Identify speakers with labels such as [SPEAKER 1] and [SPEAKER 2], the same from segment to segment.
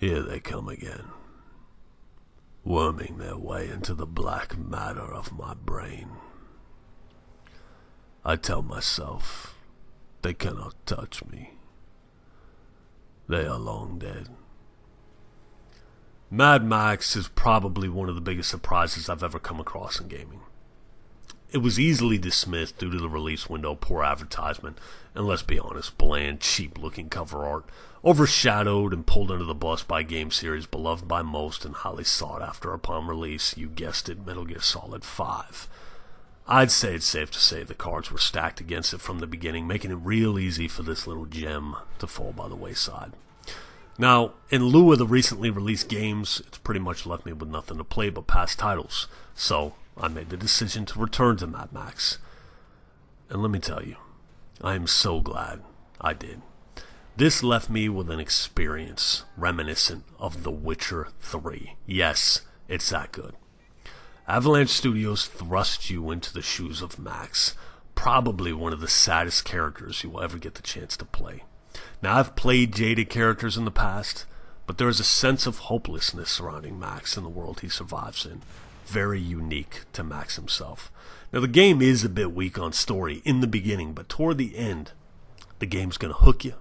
[SPEAKER 1] Here they come again, worming their way into the black matter of my brain. I tell myself, they cannot touch me. They are long dead. Mad Max is probably one of the biggest surprises I've ever come across in gaming. It was easily dismissed due to the release window, poor advertisement, and let's be honest, bland, cheap-looking cover art, overshadowed and pulled under the bus by a game series beloved by most and highly sought after upon release. You guessed it, Metal Gear Solid 5. I'd say it's safe to say the cards were stacked against it from the beginning, making it real easy for this little gem to fall by the wayside. Now, in lieu of the recently released games, it's pretty much left me with nothing to play but past titles, so I made the decision to return to Mad Max. And let me tell you, I am so glad I did. This left me with an experience reminiscent of The Witcher 3. Yes, it's that good. Avalanche Studios thrust you into the shoes of Max, probably one of the saddest characters you will ever get the chance to play. Now, I've played jaded characters in the past, but there is a sense of hopelessness surrounding Max and the world he survives in. Very unique to Max himself. Now, the game is a bit weak on story in the beginning, but toward the end, the game's going to hook you,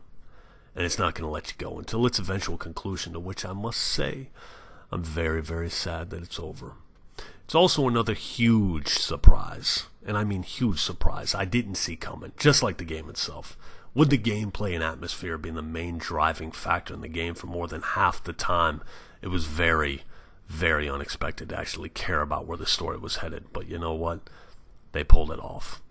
[SPEAKER 1] and it's not going to let you go until its eventual conclusion, to which I must say, I'm very, very sad that it's over. It's also another huge surprise, and I mean huge surprise, I didn't see coming, just like the game itself. With the gameplay and atmosphere being the main driving factor in the game for more than half the time, it was very, very unexpected to actually care about where the story was headed. But you know what? They pulled it off.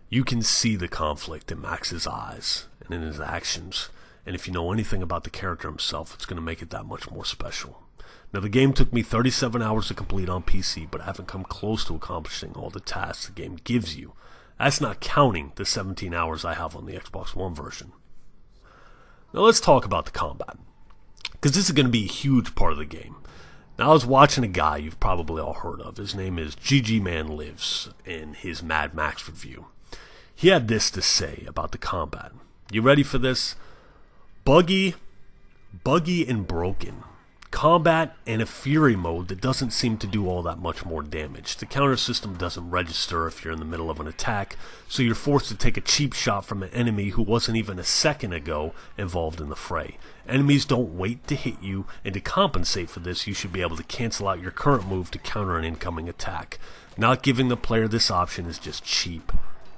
[SPEAKER 1] You can see the conflict in Max's eyes and in his actions, and if you know anything about the character himself, it's going to make it that much more special. Now, the game took me 37 hours to complete on PC, but I haven't come close to accomplishing all the tasks the game gives you. That's not counting the 17 hours I have on the Xbox One version. Now let's talk about the combat, because this is going to be a huge part of the game. Now, I was watching a guy you've probably all heard of. His name is GG Man Lives, in his Mad Max review. He had this to say about the combat. You ready for this? Buggy and broken. Combat and a fury mode that doesn't seem to do all that much more damage. The counter system doesn't register if you're in the middle of an attack, so you're forced to take a cheap shot from an enemy who wasn't even a second ago involved in the fray. Enemies don't wait to hit you, and to compensate for this, you should be able to cancel out your current move to counter an incoming attack. Not giving the player this option is just cheap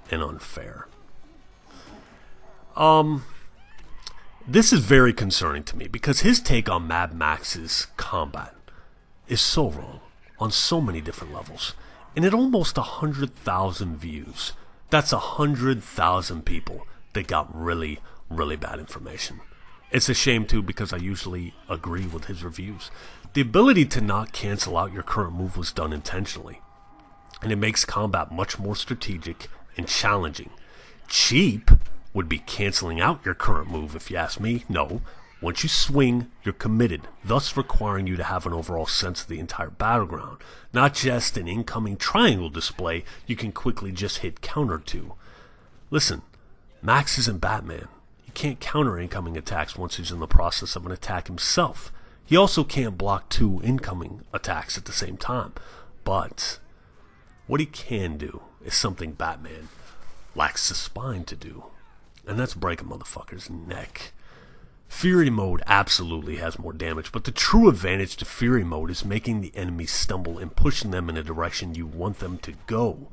[SPEAKER 1] and unfair. This is very concerning to me because his take on Mad Max's combat is so wrong on so many different levels. And at almost 100,000 views, that's 100,000 people that got really, really bad information. It's a shame too, because I usually agree with his reviews. The ability to not cancel out your current move was done intentionally, and it makes combat much more strategic and challenging. Cheap would be canceling out your current move, if you ask me. No, once you swing, you're committed, thus requiring you to have an overall sense of the entire battleground, not just an incoming triangle display you can quickly just hit counter to. Listen, Max isn't Batman. He can't counter incoming attacks once he's in the process of an attack himself. He also can't block two incoming attacks at the same time. But what he can do is something Batman lacks the spine to do, and that's break a motherfucker's neck. Fury mode absolutely has more damage, but the true advantage to Fury mode is making the enemies stumble and pushing them in a direction you want them to go,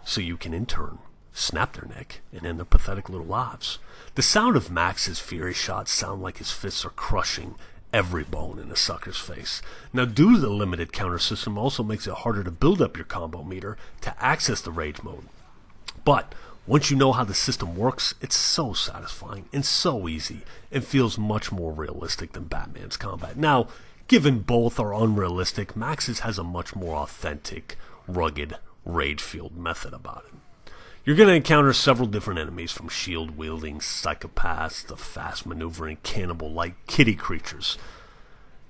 [SPEAKER 1] so you can in turn snap their neck and end their pathetic little lives. The sound of Max's Fury shots sound like his fists are crushing every bone in a sucker's face. Now, due to the limited counter system, also makes it harder to build up your combo meter to access the rage mode. But once you know how the system works, it's so satisfying and so easy, and feels much more realistic than Batman's combat. Now, given both are unrealistic, Max's has a much more authentic, rugged, rage-fueled method about it. You're going to encounter several different enemies, from shield-wielding psychopaths to fast-maneuvering cannibal-like kitty creatures.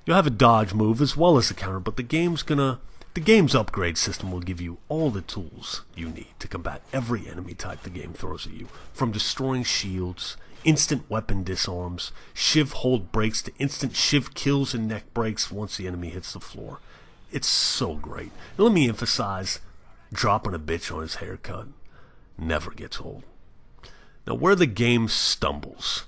[SPEAKER 1] You'll have a dodge move as well as a counter, but the game's upgrade system will give you all the tools you need to combat every enemy type the game throws at you, from destroying shields, instant weapon disarms, shiv hold breaks to instant shiv kills and neck breaks once the enemy hits the floor. It's so great. And let me emphasize, dropping a bitch on his haircut never gets old. Now, where the game stumbles,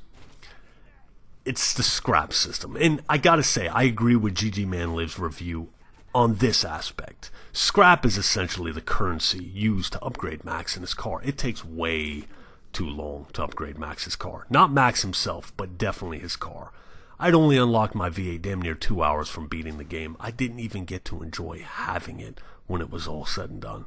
[SPEAKER 1] it's the scrap system. And I gotta say, I agree with GG Manliv's review on this aspect. Scrap is essentially the currency used to upgrade Max in his car. It takes way too long to upgrade Max's car. Not Max himself, but definitely his car. I'd only unlocked my V8 damn near 2 hours from beating the game. I didn't even get to enjoy having it when it was all said and done.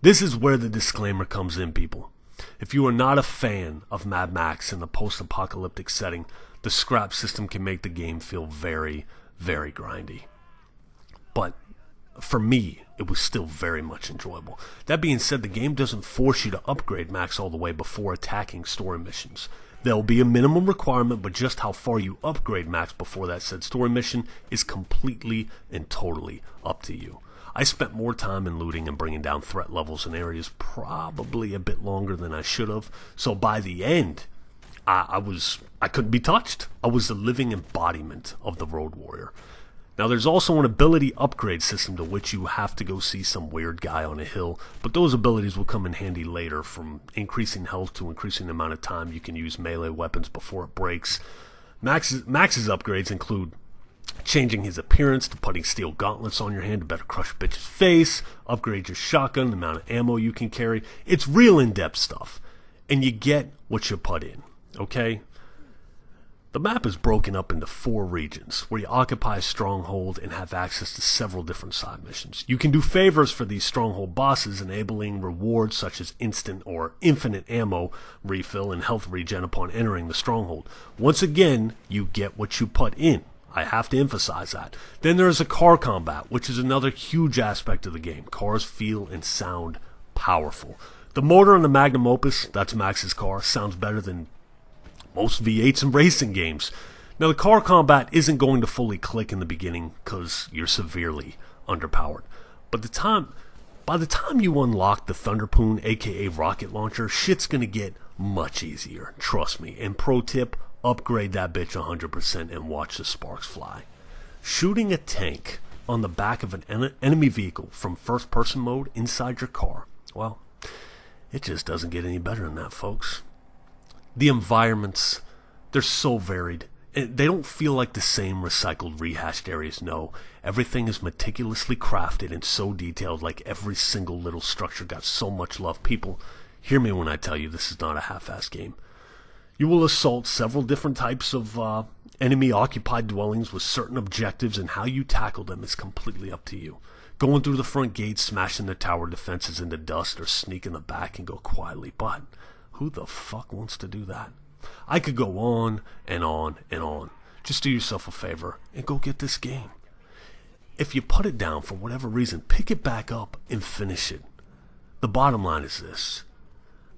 [SPEAKER 1] This is where the disclaimer comes in, people. If you are not a fan of Mad Max in the post-apocalyptic setting, the scrap system can make the game feel very, very grindy. But for me, it was still very much enjoyable. That being said, the game doesn't force you to upgrade Max all the way before attacking story missions. There will be a minimum requirement, but just how far you upgrade Max before that said story mission is completely and totally up to you. I spent more time in looting and bringing down threat levels in areas probably a bit longer than I should have, so by the end, I couldn't be touched. I was the living embodiment of the Road Warrior. Now, there's also an ability upgrade system to which you have to go see some weird guy on a hill, but those abilities will come in handy later, from increasing health to increasing the amount of time you can use melee weapons before it breaks. Max's upgrades include changing his appearance to putting steel gauntlets on your hand to better crush a bitch's face, upgrade your shotgun, the amount of ammo you can carry. It's real in-depth stuff, and you get what you put in, okay? The map is broken up into 4 regions, where you occupy a stronghold and have access to several different side missions. You can do favors for these stronghold bosses, enabling rewards such as instant or infinite ammo refill and health regen upon entering the stronghold. Once again, you get what you put in. I have to emphasize that. Then there is a car combat, which is another huge aspect of the game. Cars feel and sound powerful. The motor on the Magnum Opus, that's Max's car, sounds better than most V8s in racing games. Now, the car combat isn't going to fully click in the beginning because you're severely underpowered. But by the time you unlock the Thunderpoon, aka rocket launcher, shit's gonna get much easier. Trust me. And pro tip, upgrade that bitch 100% and watch the sparks fly. Shooting a tank on the back of an enemy vehicle from first-person mode inside your car, well, it just doesn't get any better than that, folks. The environments, they're so varied. They don't feel like the same recycled, rehashed areas. No, everything is meticulously crafted and so detailed, like every single little structure got so much love. People, hear me when I tell you this is not a half-assed game. You will assault several different types of enemy-occupied dwellings with certain objectives, and how you tackle them is completely up to you. Going through the front gate, smashing the tower defenses into dust, or sneak in the back and go quietly, but who the fuck wants to do that? I could go on and on and on. Just do yourself a favor and go get this game. If you put it down for whatever reason, pick it back up and finish it. The bottom line is this: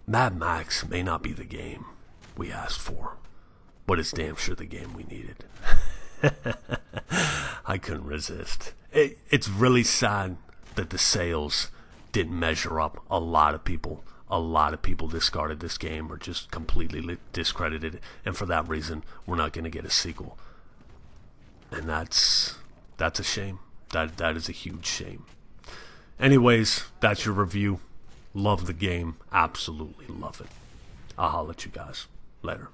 [SPEAKER 1] Mad Max may not be the game we asked for, but it's damn sure the game we needed. I couldn't resist. It's really sad that the sales didn't measure up. A lot of people discarded this game or just completely discredited it, and for that reason, we're not going to get a sequel. And that's a shame. That is a huge shame. Anyways, that's your review. Love the game. Absolutely love it. I'll holler at you guys later.